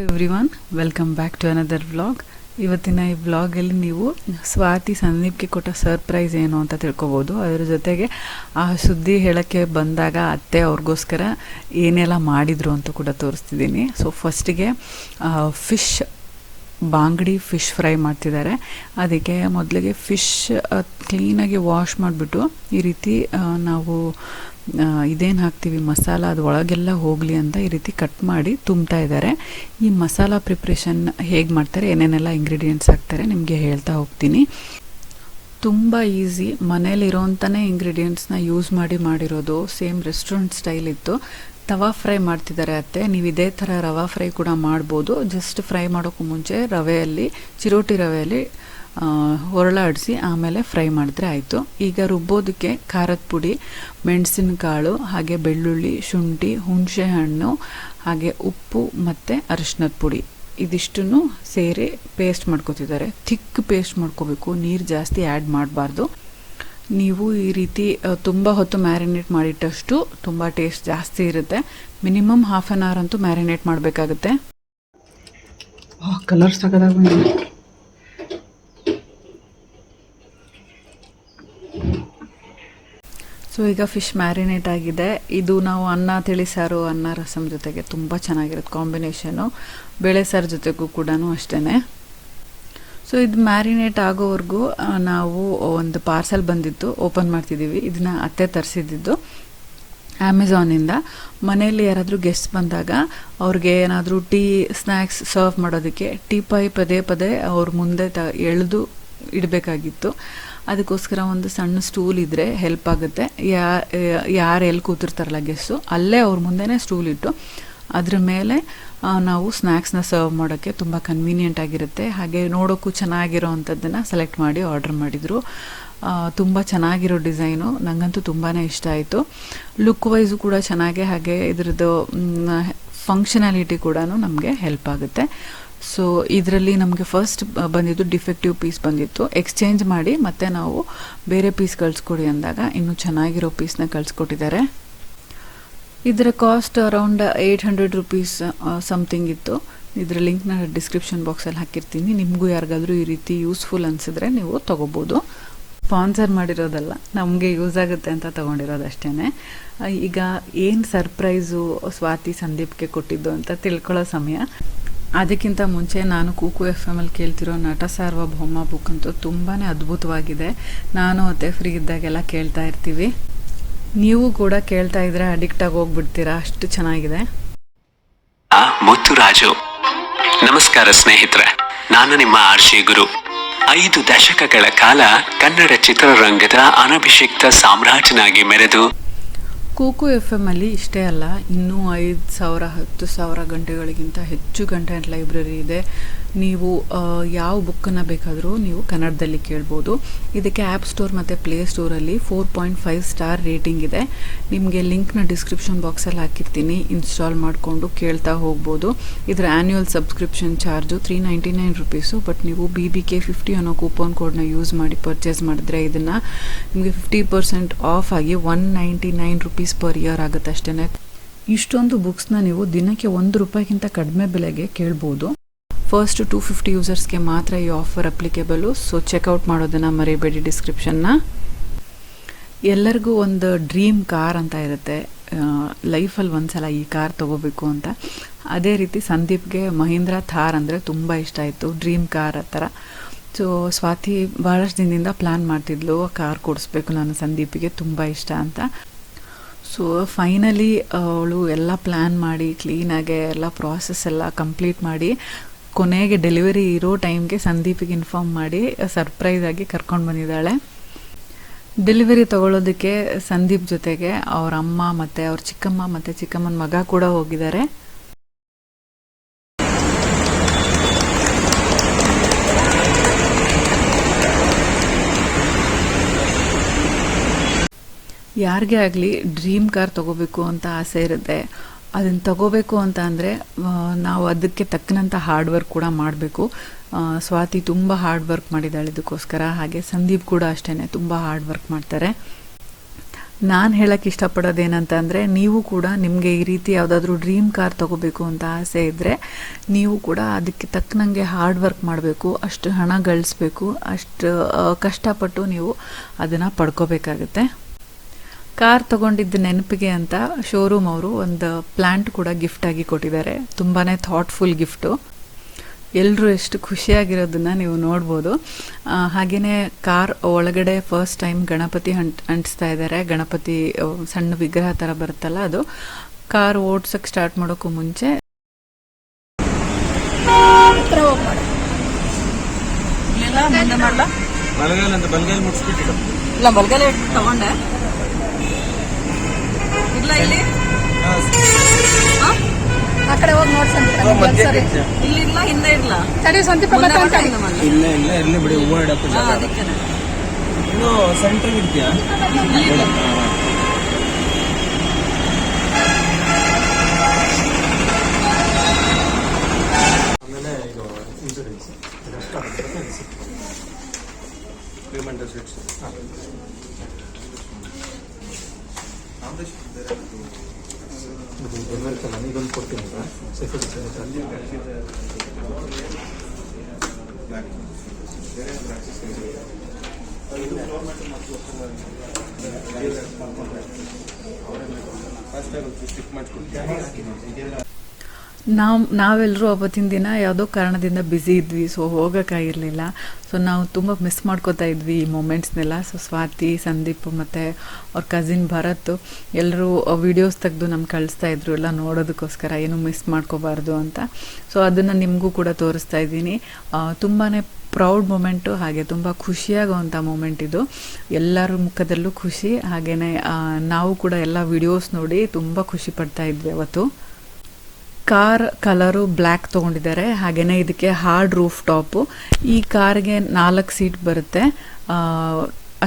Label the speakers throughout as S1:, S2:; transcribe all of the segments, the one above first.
S1: Everyone, welcome back to another vlog. ಇವತ್ತಿನ ಈ ವ್ಲಾಗಲ್ಲಿ ನೀವು ಸ್ವಾತಿ ಸಂದೀಪ್ಗೆ ಕೊಟ್ಟ ಸರ್ಪ್ರೈಸ್ ಏನು ಅಂತ ತಿಳ್ಕೊಬೋದು. ಅದರ ಜೊತೆಗೆ ಆ ಸುದ್ದಿ ಹೇಳೋಕ್ಕೆ ಬಂದಾಗ ಅತ್ತೆ ಅವ್ರಿಗೋಸ್ಕರ ಏನೆಲ್ಲ ಮಾಡಿದರು ಅಂತ ಕೂಡ ತೋರಿಸ್ತಿದ್ದೀನಿ. ಸೊ ಫಸ್ಟಿಗೆ ಬಾಂಗಡಿ ಫಿಶ್ ಫ್ರೈ ಮಾಡ್ತಿದ್ದಾರೆ. ಅದಕ್ಕೆ ಮೊದಲಿಗೆ ಫಿಶ್ ಕ್ಲೀನಾಗಿ ವಾಶ್ ಮಾಡಿಬಿಟ್ಟು ಈ ರೀತಿ ನಾವು ಇದೇನು ಹಾಕ್ತೀವಿ ಮಸಾಲ ಅದು ಒಳಗೆಲ್ಲ ಹೋಗಲಿ ಅಂತ ಈ ರೀತಿ ಕಟ್ ಮಾಡಿ ತುಂಬ್ತಾ ಇದ್ದಾರೆ. ಈ ಮಸಾಲ ಪ್ರಿಪ್ರೇಷನ್ ಹೇಗೆ ಮಾಡ್ತಾರೆ, ಏನೇನೆಲ್ಲ ಇಂಗ್ರೀಡಿಯೆಂಟ್ಸ್ ಹಾಕ್ತಾರೆ ನಿಮಗೆ ಹೇಳ್ತಾ ಹೋಗ್ತೀನಿ. ತುಂಬ ಈಸಿ, ಮನೇಲಿರೋಂಥನೇ ಇಂಗ್ರೀಡಿಯೆಂಟ್ಸ್ನ ಯೂಸ್ ಮಾಡಿರೋದು. ಸೇಮ್ ರೆಸ್ಟೋರೆಂಟ್ ಸ್ಟೈಲ್ ಇತ್ತು. ತವಾ ಫ್ರೈ ಮಾಡ್ತಿದ್ದಾರೆ ಅತ್ತೆ. ನೀವು ಇದೇ ಥರ ರವಾ ಫ್ರೈ ಕೂಡ ಮಾಡ್ಬೋದು. ಜಸ್ಟ್ ಫ್ರೈ ಮಾಡೋಕ್ಕೂ ಮುಂಚೆ ಚಿರೋಟಿ ರವೆಯಲ್ಲಿ ಹೊರಳಾಡಿಸಿ ಆಮೇಲೆ ಫ್ರೈ ಮಾಡಿದ್ರೆ ಆಯಿತು. ಈಗ ರುಬ್ಬೋದಕ್ಕೆ ಖಾರದ ಪುಡಿ, ಮೆಣಸಿನಕಾಳು, ಹಾಗೆ ಬೆಳ್ಳುಳ್ಳಿ, ಶುಂಠಿ, ಹುಣಸೆ ಹಣ್ಣು, ಹಾಗೆ ಉಪ್ಪು ಮತ್ತು ಅರಿಶಿನದ ಪುಡಿ ಇದಿಷ್ಟನ್ನು ಸೇರಿ ಪೇಸ್ಟ್ ಮಾಡ್ಕೊತಿದ್ದಾರೆ. ಥಿಕ್ ಪೇಸ್ಟ್ ಮಾಡ್ಕೋಬೇಕು, ನೀರು ಜಾಸ್ತಿ ಆ್ಯಡ್ ಮಾಡಬಾರ್ದು. ನೀವು ಈ ರೀತಿ ತುಂಬ ಹೊತ್ತು ಮ್ಯಾರಿನೇಟ್ ಮಾಡಿಟ್ಟಷ್ಟು ತುಂಬ ಟೇಸ್ಟ್ ಜಾಸ್ತಿ ಇರುತ್ತೆ. ಮಿನಿಮಮ್ ಹಾಫ್ ಆನ್ ಅವರ್ ಅಂತೂ ಮ್ಯಾರಿನೇಟ್ ಮಾಡಬೇಕಾಗುತ್ತೆ.
S2: ಕಲರ್ಸ್ ತಗೋದಾಗ
S1: ಸೊ ಈಗ ಫಿಶ್ ಮ್ಯಾರಿನೇಟ್ ಆಗಿದೆ. ಇದು ನಾವು ಅನ್ನ ತಿಳಿಸಾರು, ಅನ್ನ ರಸಮ್ ಜೊತೆಗೆ ತುಂಬ ಚೆನ್ನಾಗಿರುತ್ತೆ ಕಾಂಬಿನೇಷನು. ಬೇಳೆ ಸಾರು ಜೊತೆಗೂ ಕೂಡ ಅಷ್ಟೇ. ಸೊ ಇದು ಮ್ಯಾರಿನೇಟ್ ಆಗೋವರೆಗೂ ನಾವು ಒಂದು ಪಾರ್ಸೆಲ್ ಬಂದಿತ್ತು, ಓಪನ್ ಮಾಡ್ತಿದ್ದೀವಿ. ಇದನ್ನ ಅತ್ತೆ ತರಿಸಿದ್ದು ಅಮೆಝಾನಿಂದ. ಮನೆಯಲ್ಲಿ ಯಾರಾದರೂ ಗೆಸ್ಟ್ ಬಂದಾಗ ಅವ್ರಿಗೆ ಏನಾದರೂ ಟೀ ಸ್ನ್ಯಾಕ್ಸ್ ಸರ್ವ್ ಮಾಡೋದಕ್ಕೆ ಟೀಪಾಯಿ ಪದೇ ಪದೇ ಅವ್ರ ಮುಂದೆ ಎಳೆದು ಇಡಬೇಕಾಗಿತ್ತು. ಅದಕ್ಕೋಸ್ಕರ ಒಂದು ಸಣ್ಣ ಸ್ಟೂಲ್ ಇದ್ದರೆ ಹೆಲ್ಪ್ ಆಗುತ್ತೆ. ಯಾರು ಎಲ್ಲಿ ಕೂತಿರ್ತಾರಲ್ಲ ಗೆಸ್ಟು, ಅಲ್ಲೇ ಅವ್ರ ಮುಂದೆನೇ ಸ್ಟೂಲ್ ಇಟ್ಟು ಅದ್ರ ಮೇಲೆ ನಾವು ಸ್ನ್ಯಾಕ್ಸ್ನ ಸರ್ವ್ ಮಾಡೋಕ್ಕೆ ತುಂಬ ಕನ್ವೀನಿಯೆಂಟ್ ಆಗಿರುತ್ತೆ. ಹಾಗೆ ನೋಡೋಕ್ಕೂ ಚೆನ್ನಾಗಿರೋ ಅಂಥದ್ದನ್ನು ಸೆಲೆಕ್ಟ್ ಮಾಡಿ ಆರ್ಡ್ರ್ ಮಾಡಿದರು. ತುಂಬ ಚೆನ್ನಾಗಿರೋ ಡಿಸೈನು, ನನಗಂತೂ ತುಂಬಾ ಇಷ್ಟ ಆಯಿತು. ಲುಕ್ ವೈಸು ಕೂಡ ಚೆನ್ನಾಗೆ, ಹಾಗೆ ಇದ್ರದ್ದು ಫಂಕ್ಷನಾಲಿಟಿ ಕೂಡ ನಮಗೆ ಹೆಲ್ಪ್ ಆಗುತ್ತೆ. ಸೊ ಇದರಲ್ಲಿ ನಮಗೆ ಫಸ್ಟ್ ಬಂದಿದ್ದು ಡಿಫೆಕ್ಟಿವ್ ಪೀಸ್ ಬಂದಿತ್ತು. ಎಕ್ಸ್ಚೇಂಜ್ ಮಾಡಿ ಮತ್ತೆ ನಾವು ಬೇರೆ ಪೀಸ್ ಕಳಿಸ್ಕೊಡಿ ಅಂದಾಗ ಇನ್ನೂ ಚೆನ್ನಾಗಿರೋ ಪೀಸ್ನ ಕಳಿಸ್ಕೊಟ್ಟಿದ್ದಾರೆ. ಇದರ ಕಾಸ್ಟ್ ಅರೌಂಡ್ 800 ರೂಪೀಸ್ ಸಮಥಿಂಗ್ ಇತ್ತು. ಇದರ ಲಿಂಕ್ನ ಡಿಸ್ಕ್ರಿಪ್ಷನ್ ಬಾಕ್ಸಲ್ಲಿ ಹಾಕಿರ್ತೀನಿ. ನಿಮಗೂ ಯಾರಿಗಾದರೂ ಈ ರೀತಿ ಯೂಸ್ಫುಲ್ ಅನಿಸಿದ್ರೆ ನೀವು ತೊಗೋಬೋದು. ಸ್ಪಾನ್ಸರ್ ಮಾಡಿರೋದಲ್ಲ, ನಮಗೆ ಯೂಸ್ ಆಗುತ್ತೆ ಅಂತ ತೊಗೊಂಡಿರೋದಷ್ಟೇ. ಈಗ ಏನು ಸರ್ಪ್ರೈಸು ಸ್ವಾತಿ ಸಂದೀಪ್ಗೆ ಕೊಟ್ಟಿದ್ದು ಅಂತ ತಿಳ್ಕೊಳ್ಳೋ ಸಮಯ. ಅದಕ್ಕಿಂತ ಮುಂಚೆ ನಾನು ಕೂಕು FM ಅಲ್ಲಿ ಕೇಳ್ತಿರೋ ನಟ ಸಾರ್ವಭೌಮ ಬುಕ್ ಅಂತೂ ತುಂಬಾ ಅದ್ಭುತವಾಗಿದೆ. ನಾನು ಮತ್ತೆ ಫ್ರೀ ಇದ್ದಾಗೆಲ್ಲ ಕೇಳ್ತಾ ಇರ್ತೀವಿ. ನೀವು ಕೂಡ ಕೇಳ್ತಾ ಇದ್ರೆ ಅಡಿಕ್ಟ್ ಆಗಿ ಹೋಗ್ಬಿಡ್ತೀರಾ, ಅಷ್ಟು ಚೆನ್ನಾಗಿದೆ.
S3: ಮುತ್ತುರಾಜು. ನಮಸ್ಕಾರ ಸ್ನೇಹಿತರೆ, ನಾನು ನಿಮ್ಮ ಆರ್ಷಿ ಗುರು. 5 ದಶಕಗಳ ಕಾಲ ಕನ್ನಡ ಚಿತ್ರರಂಗದ ಅನಭಿಷಿಕ್ತ ಸಾಮ್ರಾಜ್ಯನಾಗಿ ಮೆರೆದು
S1: ಕೂಕು FM ಅಲ್ಲಿ ಇಷ್ಟೇ ಅಲ್ಲ, ಇನ್ನೂ 5,000 10,000 ಗಂಟೆಗಳಿಗಿಂತ ಹೆಚ್ಚು ಕಂಟೆಂಟ್ ಲೈಬ್ರರಿ ಇದೆ. ನೀವು ಯಾವ ಬುಕ್ಕನ್ನು ಬೇಕಾದರೂ ನೀವು ಕನ್ನಡದಲ್ಲಿ ಕೇಳ್ಬೋದು. ಇದಕ್ಕೆ ಆ್ಯಪ್ ಸ್ಟೋರ್ ಮತ್ತು ಪ್ಲೇ ಸ್ಟೋರಲ್ಲಿ 4.5 ಸ್ಟಾರ್ ರೇಟಿಂಗ್ ಇದೆ. ನಿಮಗೆ ಲಿಂಕ್ನ ಡಿಸ್ಕ್ರಿಪ್ಷನ್ ಬಾಕ್ಸಲ್ಲಿ ಹಾಕಿರ್ತೀನಿ, ಇನ್ಸ್ಟಾಲ್ ಮಾಡಿಕೊಂಡು ಕೇಳ್ತಾ ಹೋಗ್ಬೋದು. ಇದರ annual subscription charge 399 rupees. But ನೀವು BBK50 ಅನ್ನೋ ಕೂಪನ್ ಕೋಡ್ನ ಯೂಸ್ ಮಾಡಿ ಪರ್ಚೇಸ್ ಮಾಡಿದ್ರೆ ಇದನ್ನು ನಿಮಗೆ 50% ಆಫ್ ಆಗಿ 199 ರೂಪೀಸ್ ಪರ್ ಇಯರ್ ಆಗುತ್ತೆ ಅಷ್ಟೇ. ಇಷ್ಟೊಂದು ಬುಕ್ಸ್ನ ನೀವು ದಿನಕ್ಕೆ ₹1 ಕಡಿಮೆ ಬೆಲೆಗೆ ಕೇಳ್ಬೋದು. ಫಸ್ಟ್ 250 ಯೂಸರ್ಸ್ಗೆ ಮಾತ್ರ ಈ ಆಫರ್ ಅಪ್ಲಿಕೇಬಲು. ಸೊ ಚೆಕ್ಔಟ್ ಮಾಡೋದನ್ನು ಮರಿಬೇಡಿ ಡಿಸ್ಕ್ರಿಪ್ಷನ್ನ. ಎಲ್ಲರಿಗೂ ಒಂದು ಡ್ರೀಮ್ ಕಾರ್ ಅಂತ ಇರುತ್ತೆ, ಲೈಫಲ್ಲಿ ಒಂದ್ಸಲ ಈ ಕಾರ್ ತೊಗೋಬೇಕು ಅಂತ. ಅದೇ ರೀತಿ ಸಂದೀಪ್ಗೆ ಮಹೀಂದ್ರ ಥಾರ್ ಅಂದರೆ ತುಂಬ ಇಷ್ಟ ಆಯಿತು, ಡ್ರೀಮ್ ಕಾರ್ ಆ ಥರ. ಸೊ ಸ್ವಾತಿ ಭಾಳಷ್ಟು ದಿನದಿಂದ ಪ್ಲ್ಯಾನ್ ಮಾಡ್ತಿದ್ಲು, ಕಾರ್ ಕೊಡಿಸ್ಬೇಕು ನಾನು ಸಂದೀಪಿಗೆ, ತುಂಬ ಇಷ್ಟ ಅಂತ. ಸೊ ಫೈನಲಿ ಅವಳು ಎಲ್ಲ ಪ್ಲ್ಯಾನ್ ಮಾಡಿ ಕ್ಲೀನಾಗೆ ಎಲ್ಲ ಪ್ರಾಸೆಸ್ ಎಲ್ಲ ಕಂಪ್ಲೀಟ್ ಮಾಡಿ ಕೊನೆಗೆ ಡೆಲಿವರಿ ಇರೋ ಟೈಮ್ಗೆ ಸಂದೀಪಿಗೆ ಇನ್ಫಾರ್ಮ್ ಮಾಡಿ ಸರ್ಪ್ರೈಸ್ ಆಗಿ ಕರ್ಕೊಂಡು ಬಂದಿದ್ದಾಳೆ. ಡೆಲಿವರಿ ತೊಗೊಳೋದಕ್ಕೆ ಸಂದೀಪ್ ಜೊತೆಗೆ ಅವ್ರ ಅಮ್ಮ ಮತ್ತು ಅವ್ರ ಚಿಕ್ಕಮ್ಮ ಮತ್ತು ಚಿಕ್ಕಮ್ಮನ ಮಗ ಕೂಡ ಹೋಗಿದ್ದಾರೆ. ಯಾರಿಗೇ ಆಗಲಿ ಡ್ರೀಮ್ ಕಾರ್ ತೊಗೋಬೇಕು ಅಂತ ಆಸೆ ಇರುತ್ತೆ. ಅದನ್ನು ತಗೋಬೇಕು ಅಂತ ಅಂದರೆ ನಾವು ಅದಕ್ಕೆ ತಕ್ಕನಂಥ ಹಾರ್ಡ್ ವರ್ಕ್ ಕೂಡ ಮಾಡಬೇಕು. ಸ್ವಾತಿ ತುಂಬ ಹಾರ್ಡ್ ವರ್ಕ್ ಮಾಡಿದ್ದಾಳೆ ಇದಕ್ಕೋಸ್ಕರ. ಹಾಗೆ ಸಂದೀಪ್ ಕೂಡ ಅಷ್ಟೇ ತುಂಬ ಹಾರ್ಡ್ ವರ್ಕ್ ಮಾಡ್ತಾರೆ. ನಾನು ಹೇಳಕ್ಕೆ ಇಷ್ಟಪಡೋದೇನಂತಂದರೆ, ನೀವು ಕೂಡ ನಿಮಗೆ ಈ ರೀತಿ ಯಾವುದಾದ್ರೂ ಡ್ರೀಮ್ ಕಾರ್ ತೊಗೋಬೇಕು ಅಂತ ಆಸೆ ಇದ್ದರೆ ನೀವು ಕೂಡ ಅದಕ್ಕೆ ತಕ್ಕನಂಗೆ ಹಾರ್ಡ್ ವರ್ಕ್ ಮಾಡಬೇಕು, ಅಷ್ಟು ಹಣ ಗಳಿಸ್ಬೇಕು, ಅಷ್ಟು ಕಷ್ಟಪಟ್ಟು ನೀವು ಅದನ್ನು ಪಡ್ಕೋಬೇಕಾಗತ್ತೆ. ಕಾರ್ ತೊಗೊಂಡಿದ್ದ ನೆನಪಿಗೆ ಅಂತ ಶೋರೂಮ್ ಅವರು ಒಂದು ಪ್ಲ್ಯಾಂಟ್ ಕೂಡ ಗಿಫ್ಟಾಗಿ ಕೊಟ್ಟಿದ್ದಾರೆ. ತುಂಬಾ ಥಾಟ್ಫುಲ್ ಗಿಫ್ಟು. ಎಲ್ಲರೂ ಎಷ್ಟು ಖುಷಿಯಾಗಿರೋದನ್ನು ನೀವು ನೋಡ್ಬೋದು. ಹಾಗೆಯೇ ಕಾರ್ ಒಳಗಡೆ ಫಸ್ಟ್ ಟೈಮ್ ಗಣಪತಿ ಅಂಟಿಸ್ತಾ ಇದ್ದಾರೆ. ಗಣಪತಿ ಸಣ್ಣ ವಿಗ್ರಹ ಥರ ಬರುತ್ತಲ್ಲ ಅದು. ಕಾರ್ ಓಡ್ಸೋಕ್ಕೆ ಸ್ಟಾರ್ಟ್ ಮಾಡೋಕ್ಕೂ ಮುಂಚೆ
S2: ತಗೊಂಡೆ ಇಲ್ಲ ಇಲ್ಲಿ ಆ ಕಡೆ ಹೋಗಿ ನೋಡ್ಸಂತ ಇಲ್ಲಿಲ್ಲ ಹಿಂದೆ ಇಲ್ಲ ಸರಿ ಸಂದೀಪ ಇಲ್ಲ ಇಲ್ಲ ಇರ್ಲಿ ಬಿಡಿ ಹೂವು ಇಡಕ್ಕೆ ಅದಕ್ಕೆ ಇದು ಸೆಂಟ್ರಿಗೆ ಇರ್ತೀಯಾ ಆಮೇಲೆ ಇದು ಇನ್ಶೂರೆನ್ಸ್ ಪೇಮೆಂಟ್ ಸ್ವೀಟ್ಸ್ ಇದೊಂದು ಕೊಡ್ತೀನಿ
S1: ನಾವೆಲ್ಲರೂ ಅವತ್ತಿನ ದಿನ ಯಾವುದೋ ಕಾರಣದಿಂದ ಬ್ಯುಸಿ ಇದ್ವಿ. ಸೊ ಹೋಗೋಕ್ಕಾಗಿರಲಿಲ್ಲ. ಸೊ ನಾವು ತುಂಬ ಮಿಸ್ ಮಾಡ್ಕೋತಾ ಇದ್ವಿ ಈ ಮೂಮೆಂಟ್ಸ್ನೆಲ್ಲ. ಸೊ ಸ್ವಾತಿ, ಸಂದೀಪ್ ಮತ್ತು ಅವ್ರ ಕಸಿನ್ ಭರತ್ ಎಲ್ಲರೂ ವೀಡಿಯೋಸ್ ತೆಗೆದು ನಮ್ಗೆ ಕಳಿಸ್ತಾ ಇದ್ರು ಎಲ್ಲ ನೋಡೋದಕ್ಕೋಸ್ಕರ, ಏನು ಮಿಸ್ ಮಾಡ್ಕೋಬಾರ್ದು ಅಂತ. ಸೊ ಅದನ್ನು ನಿಮಗೂ ಕೂಡ ತೋರಿಸ್ತಾ ಇದ್ದೀನಿ. ತುಂಬಾ ಪ್ರೌಡ್ ಮೂಮೆಂಟು, ಹಾಗೆ ತುಂಬ ಖುಷಿಯಾಗುವಂಥ ಮೂಮೆಂಟ್ ಇದು. ಎಲ್ಲರ ಮುಖದಲ್ಲೂ ಖುಷಿ. ಹಾಗೆಯೇ ನಾವು ಕೂಡ ಎಲ್ಲ ವಿಡಿಯೋಸ್ ನೋಡಿ ತುಂಬ ಖುಷಿ ಪಡ್ತಾ ಇದ್ವಿ ಅವತ್ತು. ಕಾರ್ ಕಲರು ಬ್ಲ್ಯಾಕ್ ತೊಗೊಂಡಿದ್ದಾರೆ. ಹಾಗೆಯೇ ಇದಕ್ಕೆ ಹಾರ್ಡ್ ರೂಫ್ ಟಾಪು. ಈ ಕಾರ್ಗೆ 4 ಸೀಟ್ ಬರುತ್ತೆ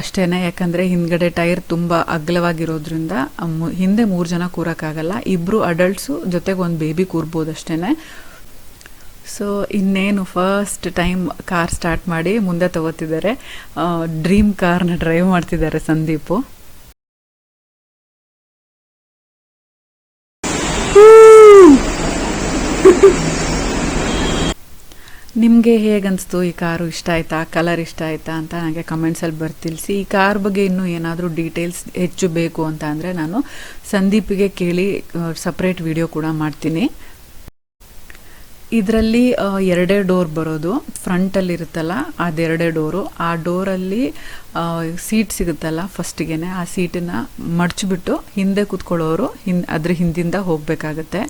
S1: ಅಷ್ಟೇ. ಯಾಕಂದರೆ ಹಿಂದ್ಗಡೆ ಟೈರ್ ತುಂಬ ಅಗಲವಾಗಿರೋದ್ರಿಂದ ಹಿಂದೆ 3 ಜನ ಕೂರೋಕ್ಕಾಗಲ್ಲ. 2 ಅಡಲ್ಟ್ಸು ಜೊತೆಗೆ ಒಂದು ಬೇಬಿ ಕೂರ್ಬೋದು ಅಷ್ಟೇ. ಸೊ ಇನ್ನೇನು ಫಸ್ಟ್ ಟೈಮ್ ಕಾರ್ ಸ್ಟಾರ್ಟ್ ಮಾಡಿ ಮುಂದೆ ತಗೋತಿದ್ದಾರೆ. ಡ್ರೀಮ್ ಕಾರ್ನ ಡ್ರೈವ್ ಮಾಡ್ತಿದ್ದಾರೆ ಸಂದೀಪು. ನಿಮಗೆ ಹೇಗನ್ನಿಸ್ತು ಈ ಕಾರು? ಇಷ್ಟ ಆಯಿತಾ? ಕಲರ್ ಇಷ್ಟ ಆಯಿತಾ ಅಂತ ನನಗೆ ಕಮೆಂಟ್ಸಲ್ಲಿ ಬರ್ತಿಳಿಸಿ. ಈ ಕಾರ್ ಬಗ್ಗೆ ಇನ್ನೂ ಏನಾದರೂ ಡೀಟೇಲ್ಸ್ ಹೆಚ್ಚು ಬೇಕು ಅಂತ ಅಂದರೆ ನಾನು ಸಂದೀಪಿಗೆ ಕೇಳಿ ಸಪ್ರೇಟ್ ವಿಡಿಯೋ ಕೂಡ ಮಾಡ್ತೀನಿ. ಇದರಲ್ಲಿ 2 ಡೋರ್ ಬರೋದು. ಫ್ರಂಟಲ್ಲಿ ಇರುತ್ತಲ್ಲ ಅದು 2 ಡೋರು. ಆ ಡೋರಲ್ಲಿ ಸೀಟ್ ಸಿಗುತ್ತಲ್ಲ ಫಸ್ಟಿಗೆ, ಆ ಸೀಟನ್ನು ಮಡಚಿಬಿಟ್ಟು ಹಿಂದೆ ಕೂತ್ಕೊಳ್ಳೋರು ಅದ್ರ ಹಿಂದಿಂದ ಹೋಗಬೇಕಾಗತ್ತೆ.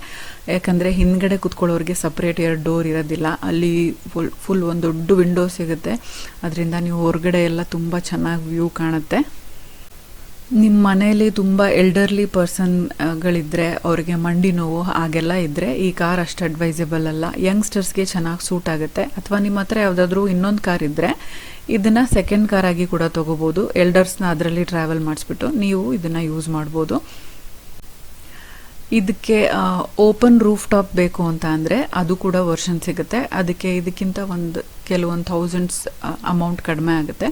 S1: ಯಾಕಂದರೆ ಹಿಂದ್ಗಡೆ ಕೂತ್ಕೊಳ್ಳೋರಿಗೆ ಸಪ್ರೇಟ್ 2 ಡೋರ್ ಇರೋದಿಲ್ಲ. ಅಲ್ಲಿ ಫುಲ್ ಒಂದು ದೊಡ್ಡ ವಿಂಡೋ ಸಿಗುತ್ತೆ. ಅದರಿಂದ ನೀವು ಹೊರಗಡೆ ಎಲ್ಲ ತುಂಬ ಚೆನ್ನಾಗಿ ವ್ಯೂ ಕಾಣುತ್ತೆ. ನಿಮ್ಮ ಮನೆಯಲ್ಲಿ ತುಂಬ ಎಲ್ಡರ್ಲಿ ಪರ್ಸನ್ಗಳಿದ್ದರೆ, ಅವರಿಗೆ ಮಂಡಿ ನೋವು ಹಾಗೆಲ್ಲ ಇದ್ದರೆ ಈ ಕಾರ್ ಅಷ್ಟು ಅಡ್ವೈಸಬಲ್ ಅಲ್ಲ. ಯಂಗ್ಸ್ಟರ್ಸ್ಗೆ ಚೆನ್ನಾಗಿ ಸೂಟ್ ಆಗುತ್ತೆ. ಅಥವಾ ನಿಮ್ಮ ಹತ್ರ ಯಾವುದಾದ್ರೂ ಇನ್ನೊಂದು ಕಾರ್ ಇದ್ದರೆ ಇದನ್ನು ಸೆಕೆಂಡ್ ಕಾರ್ ಆಗಿ ಕೂಡ ತೊಗೋಬೋದು. ಎಲ್ಡರ್ಸ್ನ ಅದರಲ್ಲಿ ಟ್ರಾವೆಲ್ ಮಾಡಿಸ್ಬಿಟ್ಟು ನೀವು ಇದನ್ನು ಯೂಸ್ ಮಾಡ್ಬೋದು. ಇದಕ್ಕೆ ಓಪನ್ ರೂಫ್ ಟಾಪ್ ಬೇಕು ಅಂತ ಅಂದರೆ ಅದು ಕೂಡ ವರ್ಷನ್ ಸಿಗುತ್ತೆ. ಅದಕ್ಕೆ ಇದಕ್ಕಿಂತ ಕೆಲವೊಂದು ಥೌಸಂಡ್ಸ್ ಅಮೌಂಟ್ ಕಡಿಮೆ ಆಗುತ್ತೆ.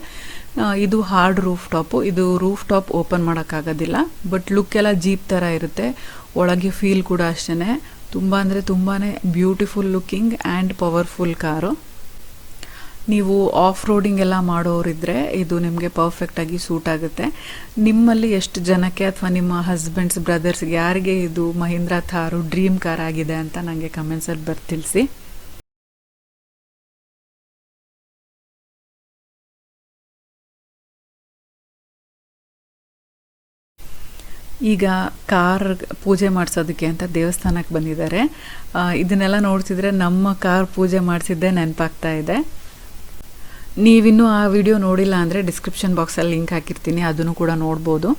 S1: ಇದು ಹಾರ್ಡ್ ರೂಫ್ ಟಾಪು. ಇದು ರೂಫ್ ಟಾಪ್ ಓಪನ್ ಮಾಡೋಕ್ಕಾಗೋದಿಲ್ಲ. ಬಟ್ ಲುಕ್ ಎಲ್ಲ ಜೀಪ್ ಥರ ಇರುತ್ತೆ. ಒಳಗೆ ಫೀಲ್ ಕೂಡ ಅಷ್ಟೇ. ತುಂಬ ಅಂದರೆ ತುಂಬಾ beautiful looking and powerful car. ನೀವು ಆಫ್ ರೋಡಿಂಗ್ ಎಲ್ಲ ಮಾಡೋರಿದ್ದರೆ ಇದು ನಿಮಗೆ ಪರ್ಫೆಕ್ಟಾಗಿ ಸೂಟ್ ಆಗುತ್ತೆ. ನಿಮ್ಮಲ್ಲಿ ಎಷ್ಟು ಜನಕ್ಕೆ ಅಥವಾ ನಿಮ್ಮ ಹಸ್ಬೆಂಡ್ಸ್, ಬ್ರದರ್ಸ್ಗೆ ಯಾರಿಗೆ ಇದು ಮಹೀಂದ್ರ ಥಾರು ಡ್ರೀಮ್ ಕಾರ್ ಆಗಿದೆ ಅಂತ ನನಗೆ ಕಮೆಂಟ್ಸಲ್ಲಿ ಬರ್ತಿಳಿಸಿ. ಈಗ ಕಾರ್ ಪೂಜೆ ಮಾಡಿಸೋದಕ್ಕೆ ಅಂತ ದೇವಸ್ಥಾನಕ್ಕೆ ಬಂದಿದ್ದಾರೆ. ಇದನ್ನೆಲ್ಲ ನೋಡ್ತಿದ್ರೆ ನಮ್ಮ ಕಾರ್ ಪೂಜೆ ಮಾಡಿಸಿದ್ದೆ ನೆನಪಾಗ್ತಾ ಇದೆ. ನೀವಿನ್ನೂ ಆ ವಿಡಿಯೋ ನೋಡಿಲ್ಲ ಅಂದರೆ ಡಿಸ್ಕ್ರಿಪ್ಷನ್ ಬಾಕ್ಸಲ್ಲಿ ಲಿಂಕ್ ಹಾಕಿರ್ತೀನಿ, ಅದನ್ನು ಕೂಡ ನೋಡ್ಬೋದು.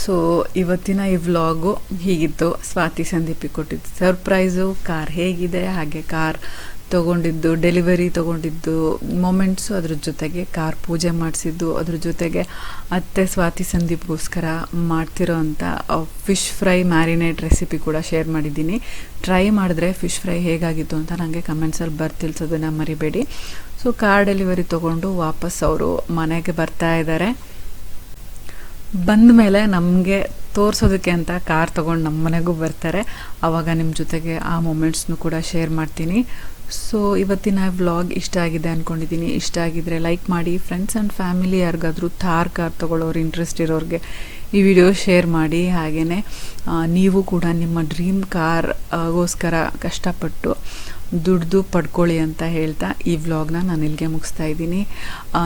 S1: ಸೊ ಇವತ್ತಿನ ಈ ವ್ಲಾಗು ಹೀಗಿತ್ತು. ಸ್ವಾತಿ ಸಂದೀಪಿಗೆ ಕೊಟ್ಟಿದ್ದು ಸರ್ಪ್ರೈಸು, ಕಾರ್ ಹೇಗಿದೆ, ಹಾಗೆ ಕಾರ್ ತೊಗೊಂಡಿದ್ದು, ಡೆಲಿವರಿ ತೊಗೊಂಡಿದ್ದು ಮೊಮೆಂಟ್ಸು, ಅದ್ರ ಜೊತೆಗೆ ಕಾರ್ ಪೂಜೆ ಮಾಡಿಸಿದ್ದು, ಅದ್ರ ಜೊತೆಗೆ ಅತ್ತೆ ಸ್ವಾತಿ ಸಂದೀಪ್ಗೋಸ್ಕರ ಮಾಡ್ತಿರೋ ಅಂಥ ಫಿಶ್ ಫ್ರೈ ಮ್ಯಾರಿನೇಟ್ ರೆಸಿಪಿ ಕೂಡ ಶೇರ್ ಮಾಡಿದ್ದೀನಿ. ಟ್ರೈ ಮಾಡಿದ್ರೆ ಫಿಶ್ ಫ್ರೈ ಹೇಗಾಗಿತ್ತು ಅಂತ ನನಗೆ ಕಮೆಂಟ್ಸಲ್ಲಿ ತಿಳಿಸೋದನ್ನು ಮರಿಬೇಡಿ. ಸೊ ಕಾರ್ ಡೆಲಿವರಿ ತೊಗೊಂಡು ವಾಪಸ್ ಅವರು ಮನೆಗೆ ಬರ್ತಾ ಇದ್ದಾರೆ. ಬಂದ ಮೇಲೆ ನಮಗೆ ತೋರಿಸೋದಕ್ಕೆ ಅಂತ ಕಾರ್ ತೊಗೊಂಡು ನಮ್ಮ ಮನೆಗೂ ಬರ್ತಾರೆ. ಆವಾಗ ನಿಮ್ಮ ಜೊತೆಗೆ ಆ ಮೂಮೆಂಟ್ಸ್ನು ಕೂಡ ಶೇರ್ ಮಾಡ್ತೀನಿ. ಸೊ ಇವತ್ತಿನ ವ್ಲಾಗ್ ಇಷ್ಟ ಆಗಿದೆ ಅಂದ್ಕೊಂಡಿದ್ದೀನಿ. ಇಷ್ಟ ಆಗಿದ್ರೆ ಲೈಕ್ ಮಾಡಿ, ಫ್ರೆಂಡ್ಸ್ ಆ್ಯಂಡ್ ಫ್ಯಾಮಿಲಿ ಯಾರಿಗಾದರೂ ಕಾರ್ ತೊಗೊಳ್ಳೋರು ಇಂಟ್ರೆಸ್ಟ್ ಇರೋರಿಗೆ ಈ ವಿಡಿಯೋ ಶೇರ್ ಮಾಡಿ. ಹಾಗೆಯೇ ನೀವು ಕೂಡ ನಿಮ್ಮ ಡ್ರೀಮ್ ಕಾರ್ಗೋಸ್ಕರ ಕಷ್ಟಪಟ್ಟು ದುಡ್ದು ಪಡ್ಕೊಳ್ಳಿ ಅಂತ ಹೇಳ್ತಾ ಈ ವ್ಲಾಗ್ನ ನಾನು ಇಲ್ಲಿಗೆ ಮುಗಿಸ್ತಾ ಇದ್ದೀನಿ.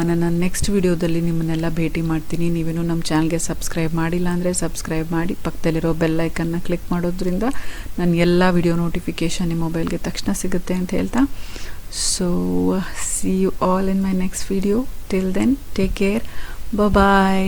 S1: ನನ್ನ ನೆಕ್ಸ್ಟ್ ವಿಡಿಯೋದಲ್ಲಿ ನಿಮ್ಮನ್ನೆಲ್ಲ ಭೇಟಿ ಮಾಡ್ತೀನಿ. ನೀವೇನು ನಮ್ಮ ಚಾನಲ್ಗೆ ಸಬ್ಸ್ಕ್ರೈಬ್ ಮಾಡಿಲ್ಲ ಅಂದರೆ ಸಬ್ಸ್ಕ್ರೈಬ್ ಮಾಡಿ, ಪಕ್ಕದಲ್ಲಿರೋ ಬೆಲ್ ಐಕನ್ನ ಕ್ಲಿಕ್ ಮಾಡೋದ್ರಿಂದ ನನ್ನ ಎಲ್ಲ ವಿಡಿಯೋ ನೋಟಿಫಿಕೇಷನ್ ನಿಮ್ಮ ಮೊಬೈಲ್ಗೆ ತಕ್ಷಣ ಸಿಗುತ್ತೆ ಅಂತ ಹೇಳ್ತಾ, so see you all in my next video. Till then take care, bye.